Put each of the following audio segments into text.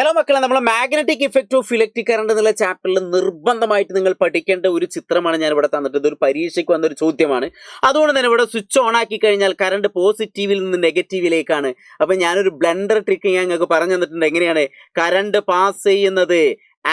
Hello മക്കളെ, നമ്മൾ magnetic effect of electric current എന്നുള്ള ചാപ്റ്ററിൽ നിർബന്ധമായിട്ട് നിങ്ങൾ പഠിക്കേണ്ട ഒരു ചിത്രമാണ് ഞാൻ ഇവിടെ തന്നിട്ട്. ഇതൊരു പരീക്ഷയ്ക്ക് വന്നൊരു ചോദ്യമാണ്. അതുകൊണ്ട് തന്നെ ഇവിടെ സ്വിച്ച് ഓൺ ആക്കി കഴിഞ്ഞാൽ കറണ്ട് പോസിറ്റീവിൽ നിന്ന് നെഗറ്റീവിലേക്കാണ്. അപ്പം ഞാനൊരു ബ്ലണ്ടർ ട്രിക്ക് ഞാൻ നിങ്ങൾക്ക് പറഞ്ഞു തന്നിട്ടുണ്ട്. എങ്ങനെയാണ് കറണ്ട് പാസ് ചെയ്യുന്നത്?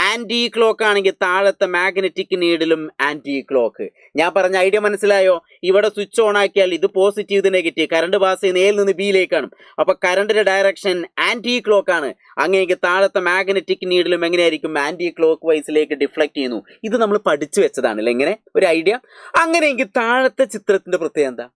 ആന്റി ക്ലോക്ക് ആണെങ്കിൽ താഴത്തെ മാഗ്നറ്റിക് നീഡിലും ആന്റി ക്ലോക്ക്. ഞാൻ പറഞ്ഞ ഐഡിയ മനസ്സിലായോ? ഇവിടെ സ്വിച്ച് ഓൺ ആക്കിയാൽ ഇത് പോസിറ്റീവ്, ഇത് നെഗറ്റീവ്. കറണ്ട് പാസ് ചെയ്യുന്ന എയിൽ നിന്ന് ബിയിലേക്കാണ്. അപ്പൊ കറണ്ടിന്റെ ഡയറക്ഷൻ ആന്റി ക്ലോക്ക് ആണ്. അങ്ങനെയെങ്കിൽ താഴത്തെ മാഗ്നറ്റിക് നീഡിലും എങ്ങനെയായിരിക്കും? ആന്റി ക്ലോക്ക് വൈസിലേക്ക് ഡിഫ്ലക്ട് ചെയ്യുന്നു. ഇത് നമ്മൾ പഠിച്ചു വെച്ചതാണല്ലേ, ഇങ്ങനെ ഒരു ഐഡിയ. അങ്ങനെയെങ്കിൽ താഴത്തെ ചിത്രത്തിന്റെ പ്രത്യേകത എന്താ?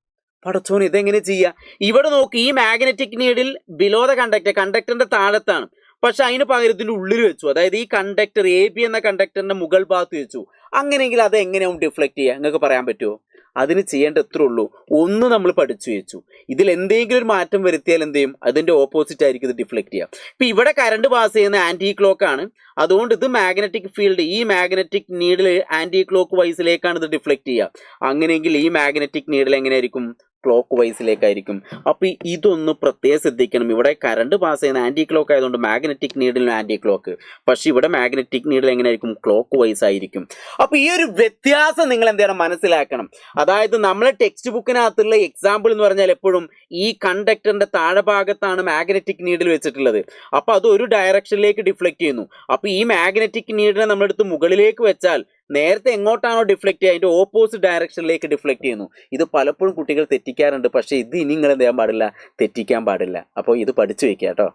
പടച്ചോൻ, ഇതെങ്ങനെ ചെയ്യുക? ഇവിടെ നോക്ക്, ഈ മാഗ്നറ്റിക് നീഡിൽ ബിലോ ദ കണ്ടക്ടറിന്റെ താഴത്താണ്. പക്ഷെ അതിന് പകരം ഇതിൻ്റെ ഉള്ളിൽ വെച്ചു. അതായത് ഈ കണ്ടക്ടർ AB എന്ന കണ്ടക്ടറിന്റെ മുകൾ ഭാഗത്ത് വെച്ചു. അങ്ങനെയെങ്കിൽ അത് എങ്ങനെയാവും ഡിഫ്ലക്ട് ചെയ്യുക? നിങ്ങൾക്ക് പറയാൻ പറ്റുമോ? അതിന് ചെയ്യേണ്ട എത്ര ഉള്ളൂ, ഒന്ന് നമ്മൾ പഠിച്ചു വെച്ചു. ഇതിൽ എന്തെങ്കിലും ഒരു മാറ്റം വരുത്തിയാൽ എന്ത് ചെയ്യും? അതിന്റെ ഓപ്പോസിറ്റ് ആയിരിക്കും ഇത് ഡിഫ്ലക്ട് ചെയ്യുക. ഇപ്പൊ ഇവിടെ കറണ്ട് പാസ് ചെയ്യുന്ന ആന്റി ക്ലോക്ക് ആണ്. അതുകൊണ്ട് ഇത് മാഗ്നറ്റിക് ഫീൽഡ്, ഈ മാഗ്നറ്റിക് നീഡിൽ ആന്റി ക്ലോക്ക് വൈസിലേക്കാണ് ഇത് ഡിഫ്ലക്ട് ചെയ്യുക. അങ്ങനെയെങ്കിൽ ഈ മാഗ്നറ്റിക് നീഡിൽ എങ്ങനെയായിരിക്കും? ക്ലോക്ക് വൈസിലേക്കായിരിക്കും. അപ്പൊ ഇതൊന്ന് പ്രത്യേകം ശ്രദ്ധിക്കണം. ഇവിടെ കറണ്ട് പാസ് ചെയ്യുന്ന ആന്റി ക്ലോക്ക് ആയതുകൊണ്ട് മാഗ്നറ്റിക് നീഡിലും ആന്റി ക്ലോക്ക്, പക്ഷെ ഇവിടെ മാഗ്നറ്റിക് നീഡിൽ എങ്ങനെയായിരിക്കും? ക്ലോക്ക് വൈസ് ആയിരിക്കും. അപ്പൊ ഈ ഒരു വ്യത്യാസം നിങ്ങൾ എന്ത് ചെയ്യണം? മനസ്സിലാക്കണം. അതായത് നമ്മളെ ടെക്സ്റ്റ് ബുക്കിനകത്തുള്ള എക്സാമ്പിൾ എന്ന് പറഞ്ഞാൽ എപ്പോഴും ഈ കണ്ടക്ടറിന്റെ താഴെ ഭാഗത്താണ് മാഗ്നറ്റിക് നീഡിൽ വെച്ചിട്ടുള്ളത്. അപ്പൊ അത് ഒരു ഡയറക്ഷനിലേക്ക് ഡിഫ്ലക്ട് ചെയ്യുന്നു. അപ്പൊ ഈ മാഗ്നറ്റിക് നീഡിനെ നമ്മളെടുത്ത് മുകളിലേക്ക് വെച്ചാൽ നേരത്തെ എങ്ങോട്ടാണോ ഡിഫ്ലക്ട് ചെയ്യുക അതിന്റെ ഓപ്പോസിറ്റ് ഡയറക്ഷനിലേക്ക് ഡിഫ്ലക്ട് ചെയ്യുന്നു. ഇത് പലപ്പോഴും കുട്ടികൾ തെറ്റിക്കാറുണ്ട്. പക്ഷേ ഇത് ഇനി നിങ്ങൾ എന്ത് ചെയ്യാൻ പാടില്ല? തെറ്റിക്കാൻ പാടില്ല. അപ്പോൾ ഇത് പഠിച്ചു വെക്കുക കേട്ടോ.